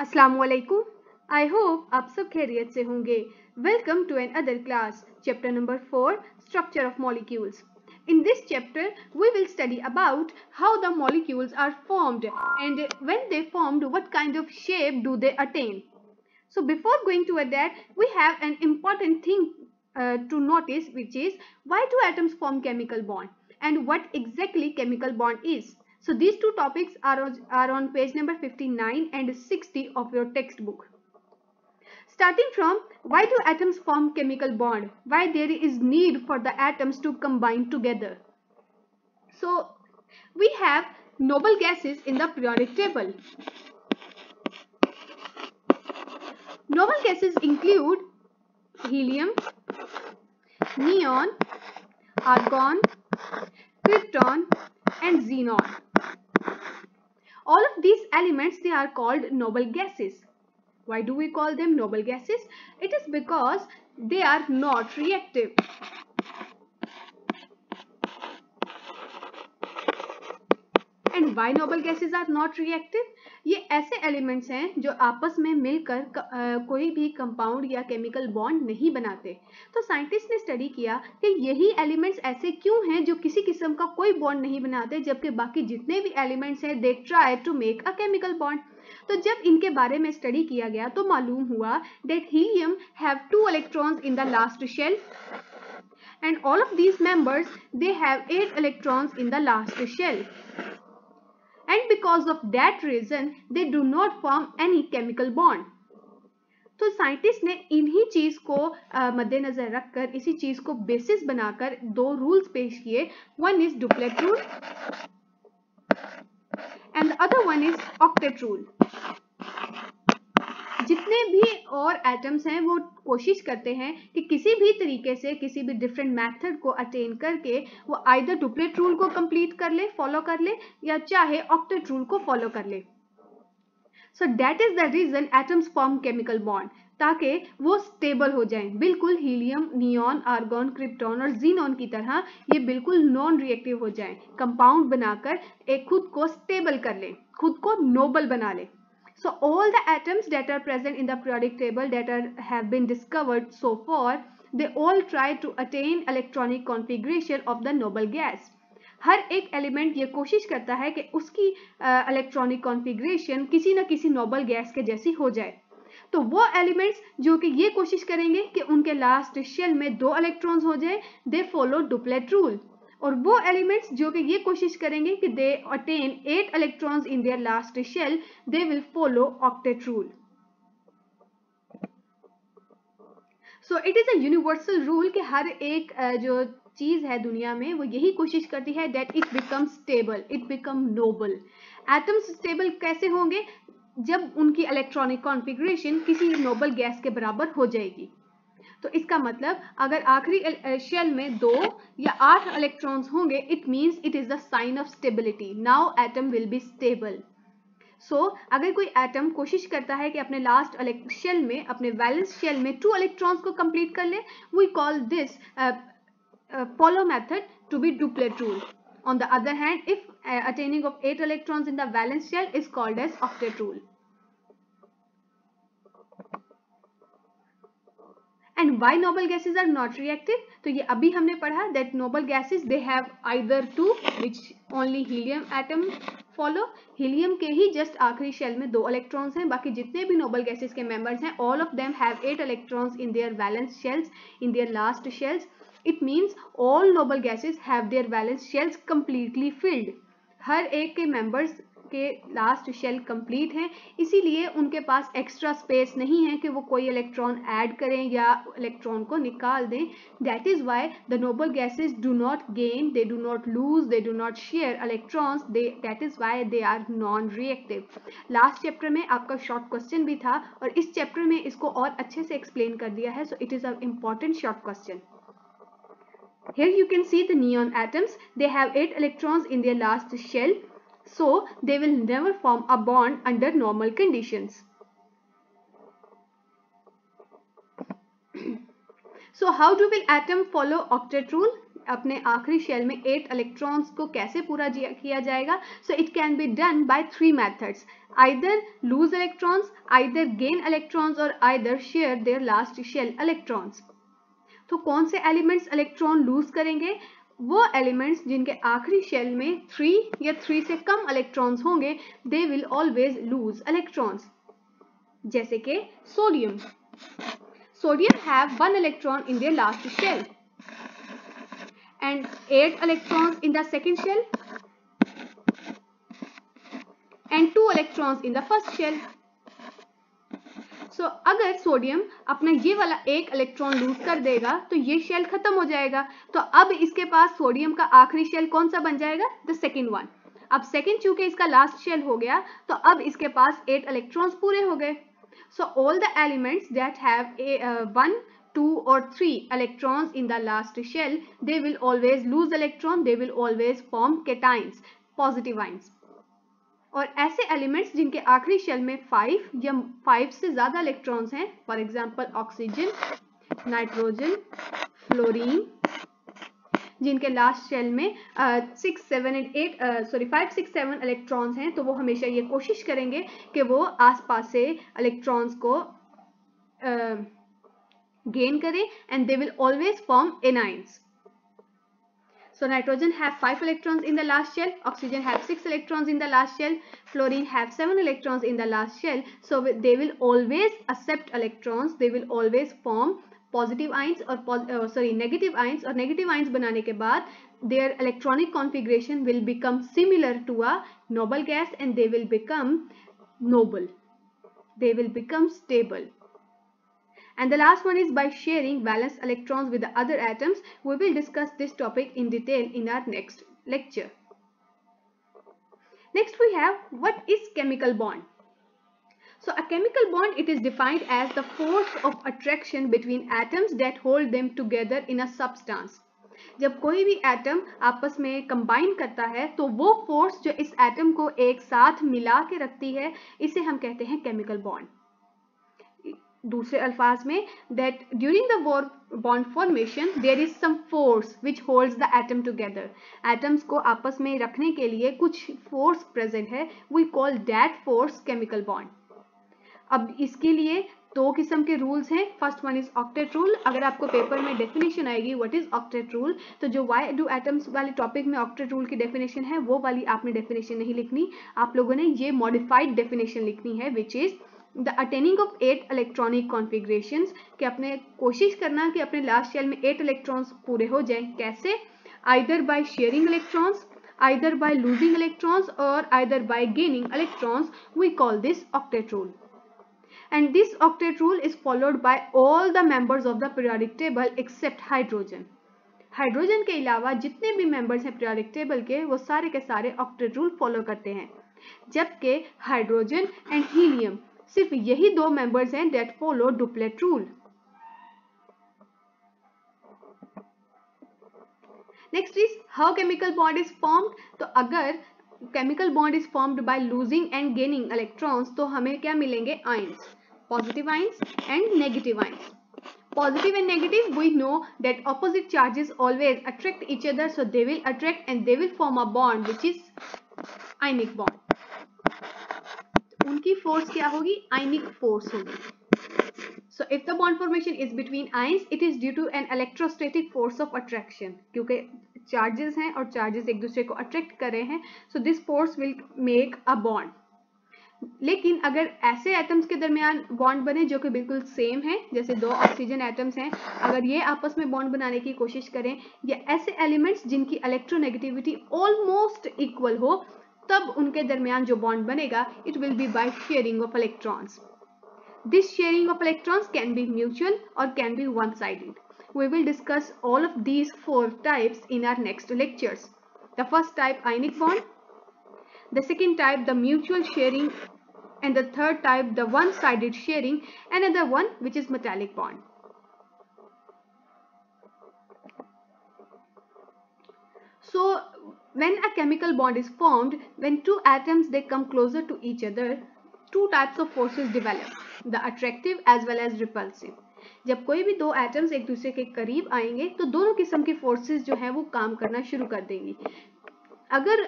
अस्सलामुअलैकुम। I hope आप सब खैरियत से होंगे। Welcome to another class, chapter number 4, structure of molecules. In this chapter, we will study about how the molecules are formed and when they formed, what kind of shape do they attain. So before going toward that, we have an important thing to notice, which is why do atoms form chemical bond and what exactly chemical bond is. So these two topics are on page number 59 and 60 of your textbook. Starting from why do atoms form chemical bond? Why there is need for the atoms to combine together? So we have noble gases in the periodic table. Noble gases include helium, neon, argon, krypton and xenon. All of these elements, they are called noble gases. Why do we call them noble gases? It is because they are not reactive. And why noble gases are not reactive? ये ऐसे elements हैं जो आपस में मिलकर कोई भी compound या केमिकल बॉन्ड नहीं बनाते. तो साइंटिस्ट ने स्टडी किया कि यही एलिमेंट्स ऐसे क्यों हैं जो किसी किस्म का कोई बॉन्ड नहीं बनाते, जबकि बाकी जितने भी एलिमेंट्स हैं they try to make a chemical bond. तो जब इनके बारे में स्टडी किया गया तो मालूम हुआ that helium have 2 electrons in the last shell and all of these members, they have 8 electrons in the last shell. And because of that reason, they do not form any chemical bond. तो scientist ने इन्हीं चीज को मद्देनजर रखकर, इसी चीज को बेसिस बनाकर दो रूल्स पेश किए. One is duplet rule and the other one is octet rule. जितने भी और एटम्स हैं वो कोशिश करते हैं कि किसी भी तरीके से, किसी भी डिफरेंट मेथड को अटेन करके वो आइदर डुप्लेट रूल को कंप्लीट कर ले, फॉलो कर ले, या चाहे ऑक्टेट रूल को फॉलो कर ले. So that is the reason atoms form chemical bond, ताकि वो स्टेबल हो जाएं. बिल्कुल हीलियम, नियॉन, आर्गॉन, क्रिप्टॉन और जीनॉन की तरह ये बिल्कुल नॉन रिएक्टिव हो जाएं, कंपाउंड बनाकर एक खुद को स्टेबल कर ले, खुद को नोबल बना ले. So all the atoms that are present in the periodic table that have been discovered so far, they all try to attain electronic configuration of the noble gas. हर एक एलिमेंट ये कोशिश करता है कि उसकी इलेक्ट्रॉनिक कॉन्फ़िगरेशन किसी न किसी नोबल गैस के जैसी हो जाए. तो वो एलिमेंट्स जो कि ये कोशिश करेंगे कि उनके लास्ट शेल में 2 इलेक्ट्रॉन्स हो जाए, दे फॉलो डुप्लेट रूल. और वो एलिमेंट्स जो कि ये कोशिश करेंगे कि they attain 8 electrons in their last shell, they will follow octet rule. So it is a universal rule कि हर एक जो चीज है दुनिया में वो यही कोशिश करती है that it become stable, it become noble. Atoms stable कैसे होंगे? जब उनकी इलेक्ट्रॉनिक कॉन्फ़िगरेशन किसी नोबल गैस के बराबर हो जाएगी. तो इसका मतलब अगर आखिरी शेल में 2 या 8 इलेक्ट्रॉन्स होंगे, it means it is the sign of stability. Now atom will be stable. So अगर कोई एटम कोशिश करता है कि अपने लास्ट शेल में, अपने वैलेंस शेल में 2 इलेक्ट्रॉन्स को कंप्लीट कर ले, we call this follow method to be duplet rule. On the other hand, if attaining of 8 electrons in the valence shell is called as octet rule. And why noble gases are not reactive? तो ये अभी हमने पढ़ा that noble gases they have either 2 which only helium atom follow. Helium के ही just आखिरी shell में 2 electrons हैं. बाकी जितने भी नोबल गैसेस के मेंबर्स हैं, all of them have 8 electrons in their valence shells, in their last shells. It means all noble gases have their valence shells completely filled. हर एक के मेंबर्स के लास्ट शेल कंप्लीट हैं, इसीलिए उनके पास extra space नहीं है कि वो कोई इलेक्ट्रॉन ऐड करें या इलेक्ट्रॉन को निकाल दें. That is why the noble gases do not gain, they do not lose, they do not share electrons. That is why they are non reactive. Last chapter में आपका शॉर्ट क्वेश्चन भी था और इस चैप्टर में इसको और अच्छे से एक्सप्लेन कर दिया है. सो it is a important short question. Here you can see the neon atoms. They have 8 electrons in their last shell, so they will never form a bond under normal conditions. So how do will atom follow octet rule? अपने आखिरी shell में 8 electrons को कैसे पूरा किया जाएगा? So it can be done by 3 methods. either lose electrons, either gain electrons or either share their last shell electrons. तो कौन से एलिमेंट्स इलेक्ट्रॉन लूज करेंगे? वो एलिमेंट्स जिनके आखिरी शेल में 3 या 3 से कम इलेक्ट्रॉन्स होंगे, they will always lose electrons. जैसे कि sodium. Sodium have 1 electron in their last shell and 8 electrons in the second shell and 2 electrons in the first shell. So, अगर सोडियम अपना ये वाला एक इलेक्ट्रॉन लूज कर देगा तो ये शेल खत्म हो जाएगा. तो अब इसके पास सोडियम का आखिरी शेल कौन सा बन जाएगा? The second one. अब सेकेंड चूंकि इसका लास्ट शेल हो गया तो अब इसके पास 8 इलेक्ट्रॉन्स पूरे हो गए. So all the elements that have 1, 2 or 3 electrons in the last shell, they will always lose electron, they will always form cations, positive ions. और ऐसे एलिमेंट्स जिनके आखिरी शेल में 5 या 5 से ज्यादा इलेक्ट्रॉन्स हैं, for example oxygen, nitrogen, fluorine, जिनके लास्ट शेल में 5, 6, 7 इलेक्ट्रॉन्स हैं, तो वो हमेशा ये कोशिश करेंगे कि वो आसपास से इलेक्ट्रॉन्स को gain करें and they will always form anions. So nitrogen have 5 electrons in the last shell, oxygen have 6 electrons in the last shell, fluorine have 7 electrons in the last shell. So they will always accept electrons, they will always form positive ions or negative ions, और negative ions बनाने के बाद their electronic configuration will become similar to a noble gas and they will become noble, they will become stable. And the last one is by sharing valence electrons with the other atoms. We will discuss this topic in detail in our next lecture. Next we have, what is chemical bond? So a chemical bond, it is defined as the force of attraction between atoms that hold them together in a substance. जब कोई भी atom आपस में combine करता है तो वो force जो इस एटम को एक साथ मिला के रखती है, इसे हम कहते हैं केमिकल बॉन्ड. दूसरे अल्फाज में, that during the bond formation there is some force which holds the atom together. Atoms को आपस में रखने के लिए कुछ force present है, we call that force chemical bond. अब इसके लिए दो किस्म के रूल्स हैं. First one is octet rule. अगर आपको पेपर में डेफिनेशन आएगी व्हाट इज ऑक्टेट रूल, तो जो वाई डू एटम्स वाले टॉपिक में ऑक्टेट रूल की डेफिनेशन है वो वाली आपने डेफिनेशन नहीं लिखनी, आप लोगों ने ये मॉडिफाइड डेफिनेशन लिखनी है, which is the attaining of 8 electronic configurations. कि अपने कोशिश करना कि अपने लास्ट शेल में 8 इलेक्ट्रॉन्स पूरे हो जाएं. कैसे? Either by sharing electrons, either by losing electrons or either by gaining electrons. We call this octet rule. And this octet rule is followed by all the members of the periodic table except hydrogen. Hydrogen के अलावा जितने भी members हैं periodic table के, वो सारे के सारे ऑक्टेट रूल फॉलो करते हैं. जबकि हाइड्रोजन एंड हीलियम सिर्फ यही दो मेंबर्स हैं that follow duplet rule. Next is how chemical bond is formed. तो अगर chemical bond is formed by losing and gaining electrons, तो हमें क्या मिलेंगे? Ions, positive ions and negative ions. Positive and negative, we know that opposite charges always attract each other, so they will attract and they will form a bond which is ionic bond. उनकी force क्या होगी? Ionic force होगी. So if the bond formation is between ions, it is due to an electrostatic force of attraction. क्योंकि charges हैं और charges एक दूसरे को attract कर रहे हैं, so this force will make a bond. लेकिन अगर ऐसे एटम्स के दरमियान बॉन्ड बने जो कि बिल्कुल सेम है, जैसे दो ऑक्सीजन एटम्स हैं, अगर ये आपस में बॉन्ड बनाने की कोशिश करें, या ऐसे एलिमेंट्स जिनकी इलेक्ट्रोनेगेटिविटी ऑलमोस्ट इक्वल हो, तब उनके दरमियान जो बॉन्ड बनेगा, it will be by sharing of electrons. This sharing of electrons can be mutual और can be one sided. We will discuss all of these 4 types in our next lectures. The first type, ionic bond. The second type, the mutual sharing, and the third type, the one-sided sharing, another one which is metallic bond. So when a chemical bond is formed, when two atoms they come closer to each other, two types of forces develop, the attractive as well as repulsive. जब कोई भी दो atoms एक दूसरे के करीब आएंगे तो दोनों किस्म की फोर्सेस जो है वो काम करना शुरू कर देंगी. अगर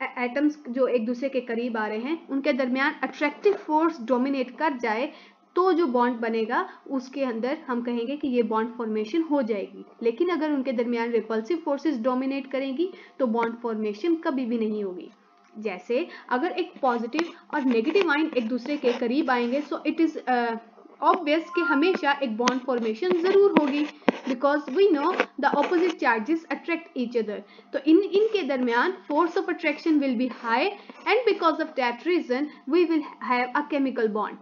एटम्स जो एक दूसरे के करीब आ रहे हैं उनके दरमियान अट्रैक्टिव फोर्स डोमिनेट कर जाए तो जो बॉन्ड बनेगा उसके अंदर हम कहेंगे कि ये बॉन्ड फॉर्मेशन हो जाएगी। लेकिन अगर उनके दरमियान रिपल्सिव फोर्सेस डोमिनेट करेंगी तो बॉन्ड फॉर्मेशन कभी भी नहीं होगी। जैसे अगर एक पॉजिटिव और नेगेटिव आयन एक दूसरे के करीब आएंगे सो इट इज ऑब्वियस कि हमेशा एक बॉन्ड फॉर्मेशन जरूर होगी, because we know the opposite charges attract each other. तो इनके दरमियान force of attraction will be high and because of that reason we will have a chemical bond.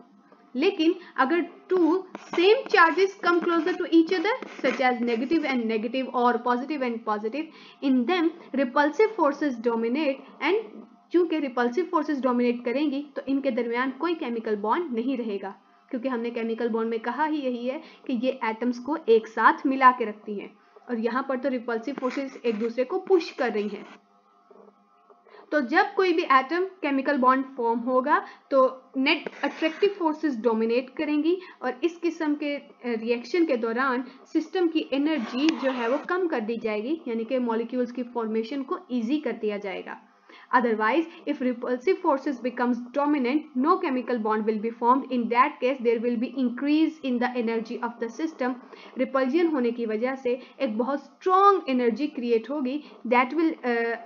लेकिन अगर two same charges come closer to each other such as negative और positive and positive, in them repulsive forces dominate and चूंकि repulsive forces dominate करेंगी तो इनके दरमियान कोई chemical bond नहीं रहेगा, क्योंकि हमने केमिकल बॉन्ड में कहा ही यही है कि ये एटम्स को एक साथ मिला के रखती हैं और यहाँ पर तो रिपल्सिव फोर्सेस एक दूसरे को पुश कर रही हैं। तो जब कोई भी एटम केमिकल बॉन्ड फॉर्म होगा तो नेट अट्रैक्टिव फोर्सेस डोमिनेट करेंगी और इस किस्म के रिएक्शन के दौरान सिस्टम की एनर्जी जो है वो कम कर दी जाएगी, यानी कि मॉलिक्यूल्स की फॉर्मेशन को इजी कर दिया जाएगा। Otherwise, if repulsive forces becomes dominant, no chemical bond will be formed. In that case, there will be increase in the energy of the system. Repulsion होने की वजह से एक बहुत strong energy create होगी that will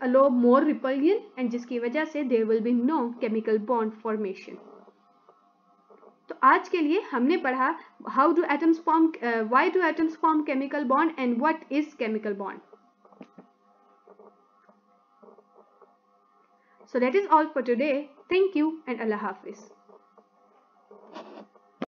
allow more repulsion and जिसकी वजह से there will be no chemical bond formation. तो आज के लिए हमने पढ़ा how do atoms form, why do atoms form chemical bond and what is chemical bond. So that is all for today. Thank you and Allah Hafiz.